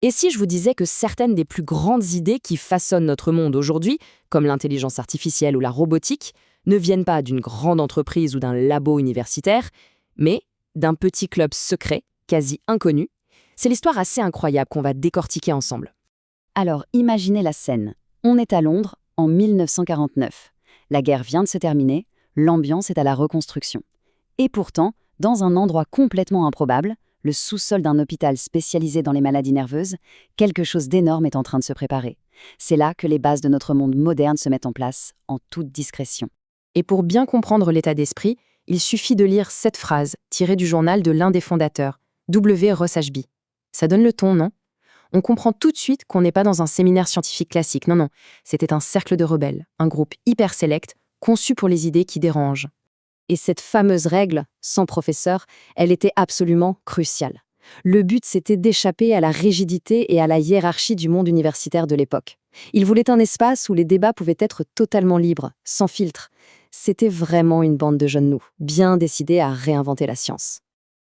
Et si je vous disais que certaines des plus grandes idées qui façonnent notre monde aujourd'hui, comme l'intelligence artificielle ou la robotique, ne viennent pas d'une grande entreprise ou d'un labo universitaire, mais d'un petit club secret, quasi inconnu? C'est l'histoire assez incroyable qu'on va décortiquer ensemble. Alors, imaginez la scène. On est à Londres, en 1949. La guerre vient de se terminer, l'ambiance est à la reconstruction. Et pourtant, dans un endroit complètement improbable, le sous-sol d'un hôpital spécialisé dans les maladies nerveuses, quelque chose d'énorme est en train de se préparer. C'est là que les bases de notre monde moderne se mettent en place, en toute discrétion. Et pour bien comprendre l'état d'esprit, il suffit de lire cette phrase tirée du journal de l'un des fondateurs, W. Ross Ashby. Ça donne le ton, non? On comprend tout de suite qu'on n'est pas dans un séminaire scientifique classique. Non, non, c'était un cercle de rebelles, un groupe hyper sélect, conçu pour les idées qui dérangent. Et cette fameuse règle, sans professeur, elle était absolument cruciale. Le but, c'était d'échapper à la rigidité et à la hiérarchie du monde universitaire de l'époque. Il voulait un espace où les débats pouvaient être totalement libres, sans filtre. C'était vraiment une bande de jeunes nous, bien décidés à réinventer la science.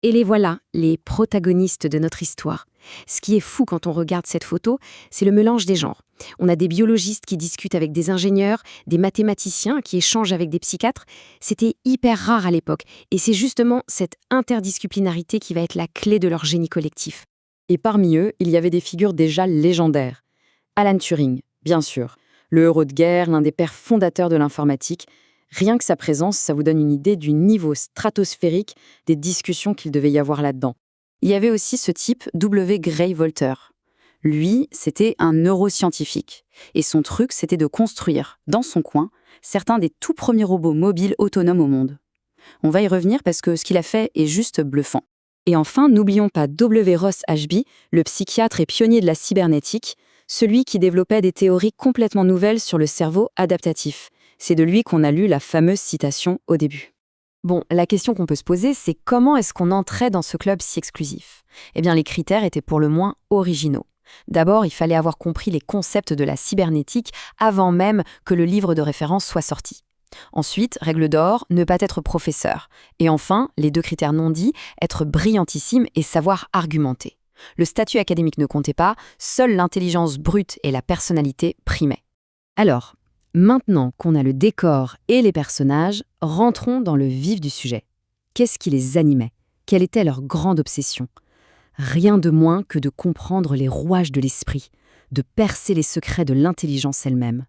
Et les voilà, les protagonistes de notre histoire. Ce qui est fou quand on regarde cette photo, c'est le mélange des genres. On a des biologistes qui discutent avec des ingénieurs, des mathématiciens qui échangent avec des psychiatres. C'était hyper rare à l'époque, et c'est justement cette interdisciplinarité qui va être la clé de leur génie collectif. Et parmi eux, il y avait des figures déjà légendaires. Alan Turing, bien sûr, le héros de guerre, l'un des pères fondateurs de l'informatique. Rien que sa présence, ça vous donne une idée du niveau stratosphérique des discussions qu'il devait y avoir là-dedans. Il y avait aussi ce type W. Gray Volter. Lui, c'était un neuroscientifique. Et son truc, c'était de construire, dans son coin, certains des tout premiers robots mobiles autonomes au monde. On va y revenir parce que ce qu'il a fait est juste bluffant. Et enfin, n'oublions pas W. Ross Ashby, le psychiatre et pionnier de la cybernétique, celui qui développait des théories complètement nouvelles sur le cerveau adaptatif. C'est de lui qu'on a lu la fameuse citation au début. Bon, la question qu'on peut se poser, c'est comment est-ce qu'on entrait dans ce club si exclusif? Eh bien, les critères étaient pour le moins originaux. D'abord, il fallait avoir compris les concepts de la cybernétique avant même que le livre de référence soit sorti. Ensuite, règle d'or, ne pas être professeur. Et enfin, les deux critères non dits, être brillantissime et savoir argumenter. Le statut académique ne comptait pas, seule l'intelligence brute et la personnalité primaient. Alors, maintenant qu'on a le décor et les personnages, rentrons dans le vif du sujet. Qu'est-ce qui les animait? Quelle était leur grande obsession? Rien de moins que de comprendre les rouages de l'esprit, de percer les secrets de l'intelligence elle-même.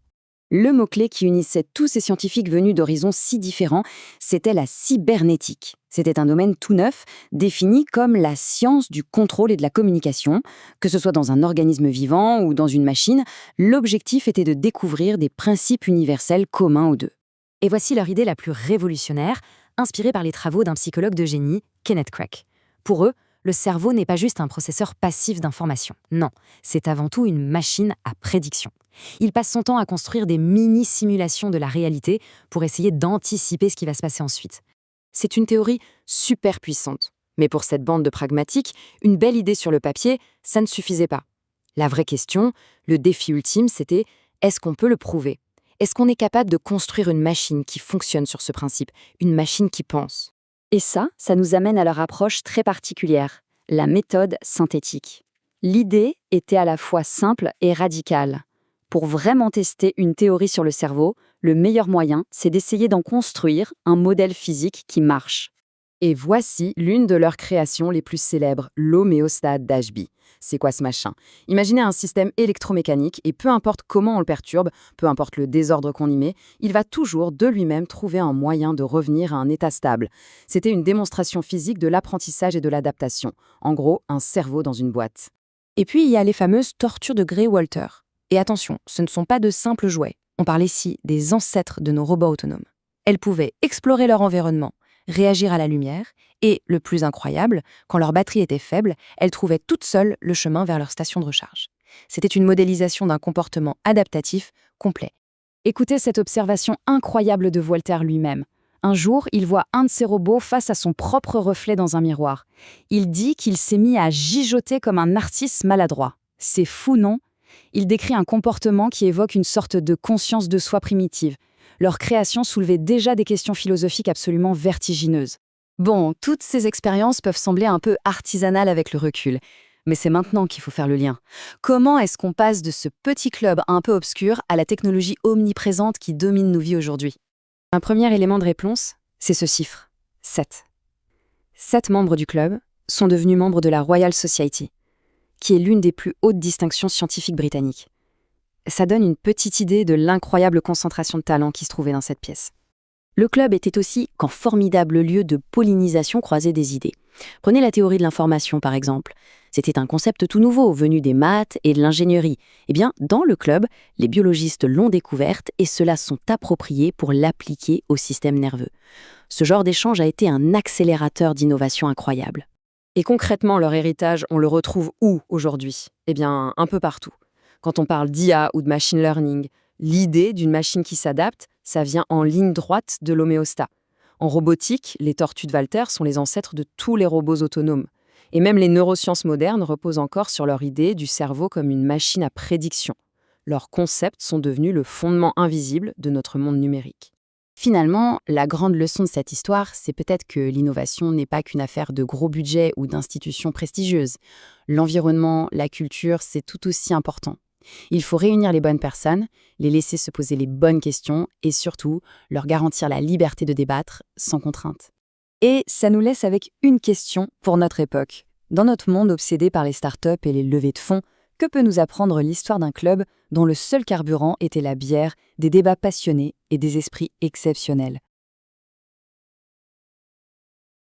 Le mot-clé qui unissait tous ces scientifiques venus d'horizons si différents, c'était la cybernétique. C'était un domaine tout neuf, défini comme la science du contrôle et de la communication. Que ce soit dans un organisme vivant ou dans une machine, l'objectif était de découvrir des principes universels communs aux deux. Et voici leur idée la plus révolutionnaire, inspirée par les travaux d'un psychologue de génie, Kenneth Craig. Pour eux, le cerveau n'est pas juste un processeur passif d'informations. Non, c'est avant tout une machine à prédiction. Il passe son temps à construire des mini-simulations de la réalité pour essayer d'anticiper ce qui va se passer ensuite. C'est une théorie super puissante. Mais pour cette bande de pragmatiques, une belle idée sur le papier, ça ne suffisait pas. La vraie question, le défi ultime, c'était est-ce qu'on peut le prouver? Est-ce qu'on est capable de construire une machine qui fonctionne sur ce principe, une machine qui pense? Et ça nous amène à leur approche très particulière, la méthode synthétique. L'idée était à la fois simple et radicale. Pour vraiment tester une théorie sur le cerveau, le meilleur moyen, c'est d'essayer d'en construire un modèle physique qui marche. Et voici l'une de leurs créations les plus célèbres, l'homéostat d'Ashby. C'est quoi ce machin? Imaginez un système électromécanique et peu importe comment on le perturbe, peu importe le désordre qu'on y met, il va toujours de lui-même trouver un moyen de revenir à un état stable. C'était une démonstration physique de l'apprentissage et de l'adaptation. En gros, un cerveau dans une boîte. Et puis il y a les fameuses tortures de Gray-Walter. Et attention, ce ne sont pas de simples jouets. On parle ici des ancêtres de nos robots autonomes. Elles pouvaient explorer leur environnement, réagir à la lumière, et, le plus incroyable, quand leur batterie était faible, elles trouvaient toutes seules le chemin vers leur station de recharge. C'était une modélisation d'un comportement adaptatif complet. Écoutez cette observation incroyable de Walter lui-même. Un jour, il voit un de ses robots face à son propre reflet dans un miroir. Il dit qu'il s'est mis à gigoter comme un artiste maladroit. C'est fou, non? Il décrit un comportement qui évoque une sorte de conscience de soi primitive. Leur création soulevait déjà des questions philosophiques absolument vertigineuses. Bon, toutes ces expériences peuvent sembler un peu artisanales avec le recul. Mais c'est maintenant qu'il faut faire le lien. Comment est-ce qu'on passe de ce petit club un peu obscur à la technologie omniprésente qui domine nos vies aujourd'hui? Un premier élément de réponse, c'est ce chiffre, 7. 7 membres du club sont devenus membres de la Royal Society, qui est l'une des plus hautes distinctions scientifiques britanniques. Ça donne une petite idée de l'incroyable concentration de talent qui se trouvait dans cette pièce. Le club était aussi qu'un formidable lieu de pollinisation croisée des idées. Prenez la théorie de l'information par exemple. C'était un concept tout nouveau, venu des maths et de l'ingénierie. Eh bien, dans le club, les biologistes l'ont découverte et se la sont appropriée pour l'appliquer au système nerveux. Ce genre d'échange a été un accélérateur d'innovation incroyable. Et concrètement, leur héritage, on le retrouve où aujourd'hui? Eh bien, un peu partout. Quand on parle d'IA ou de machine learning, l'idée d'une machine qui s'adapte, ça vient en ligne droite de l'homéostat. En robotique, les tortues de Walter sont les ancêtres de tous les robots autonomes. Et même les neurosciences modernes reposent encore sur leur idée du cerveau comme une machine à prédiction. Leurs concepts sont devenus le fondement invisible de notre monde numérique. Finalement, la grande leçon de cette histoire, c'est peut-être que l'innovation n'est pas qu'une affaire de gros budgets ou d'institutions prestigieuses. L'environnement, la culture, c'est tout aussi important. Il faut réunir les bonnes personnes, les laisser se poser les bonnes questions et surtout leur garantir la liberté de débattre sans contrainte. Et ça nous laisse avec une question pour notre époque. Dans notre monde obsédé par les startups et les levées de fonds, que peut nous apprendre l'histoire d'un club dont le seul carburant était la bière, des débats passionnés et des esprits exceptionnels?